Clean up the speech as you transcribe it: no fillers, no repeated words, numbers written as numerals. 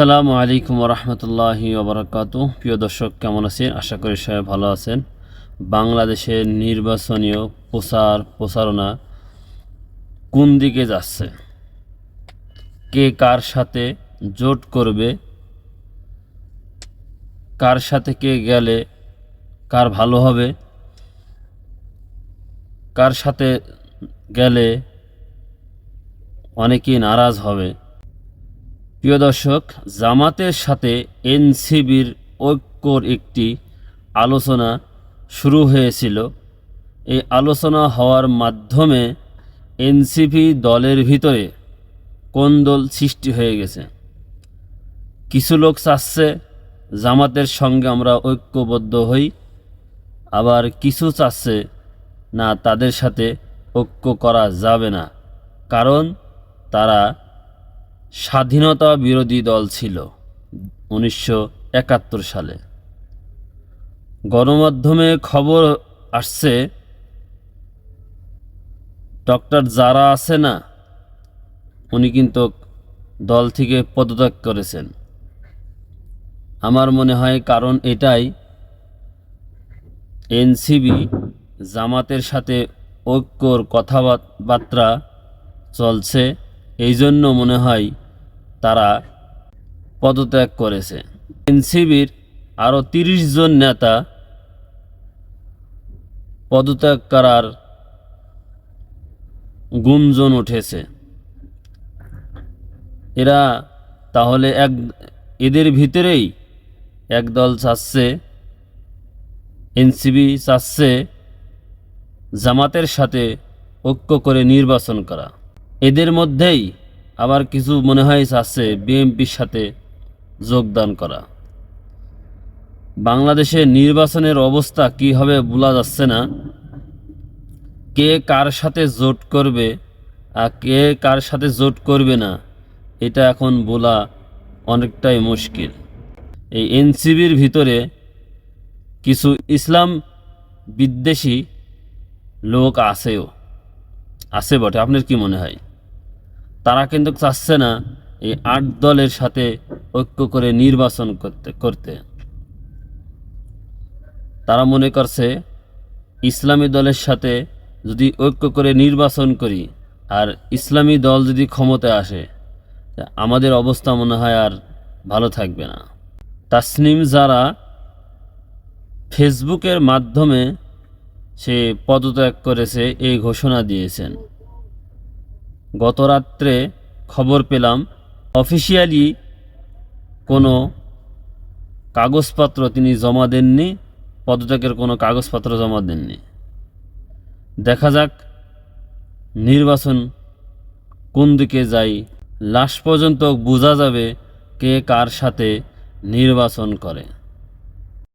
আসসালামু আলাইকুম রহমতুল্লাহি ওবরাকাতুহু। প্রিয় দর্শক, কেমন আছেন? আশা করি সবাই ভালো আছেন। বাংলাদেশের নির্বাচনীয় প্রচারণা কোন দিকে যাচ্ছে, কে কার সাথে জোট করবে, কার সাথে কে গেলে কার ভালো হবে, কার সাথে গেলে অনেকেই নারাজ হবে। প্রিয় দর্শক, জামাতের সাথে এনসিবির ঐক্যর একটি আলোচনা শুরু হয়েছিল। এই আলোচনা হওয়ার মাধ্যমে এনসিপি দলের ভিতরে কোন্দল সৃষ্টি হয়ে গেছে। কিছু লোক চাচ্ছে জামাতের সঙ্গে আমরা ঐক্যবদ্ধ হই, আবার কিছু চাচ্ছে না, তাদের সাথে ঐক্য করা যাবে না, কারণ তারা স্বাধীনতা বিরোধী দল ছিল 1971 সালে। গণমাধ্যমে খবর আসছে ডক্টর যারা আছে না, উনি কিন্তু দল থেকে পদত্যাগ করেছেন। আমার মনে হয় কারণ এটাই, এনসিবি জামাতের সাথে ঐক্যর কথাবার্তা চলছে, এই জন্য মনে হয় তারা পদত্যাগ করেছে। এনসিবির আরও 30 জন নেতা পদত্যাগ করার গুঞ্জন উঠেছে। এরা তাহলে এদের ভিতরেই একদল চাচ্ছে, এনসিবি চাচ্ছে জামাতের সাথে ঐক্য করে নির্বাচন করা। এদের মধ্যেই আবার কিছু মনে হয় চাচ্ছে বিএনপির সাথে যোগদান করা। বাংলাদেশের নির্বাচনের অবস্থা কি হবে বলা যাচ্ছে না। কে কার সাথে জোট করবে আর কে কার সাথে জোট করবে না, এটা এখন বলা অনেকটাই মুশকিল। এই এনসিবির ভিতরে কিছু ইসলাম বিদ্বেষী লোক আছে বটে। আপনার কি মনে হয়? তারা কিন্তু চাচ্ছে না এই 8 দলের সাথে ঐক্য করে নির্বাচন করতে। তারা মনে করছে ইসলামী দলের সাথে যদি ঐক্য করে নির্বাচন করি আর ইসলামী দল যদি ক্ষমতায় আসে, আমাদের অবস্থা মনে হয় আর ভালো থাকবে না। তাসনিম যারা ফেসবুকের মাধ্যমে সে পদত্যাগ করেছে এই ঘোষণা দিয়েছেন। গত রাত্রে খবর পেলাম অফিসিয়ালি কোনো কাগজপত্র তিনি জমা দেননি, পদত্যাগের কোনো কাগজপত্র জমা দেননি। দেখা যাক নির্বাচন কোন দিকে যায়, লাস্ট পর্যন্ত বোঝা যাবে কে কার সাথে নির্বাচন করে।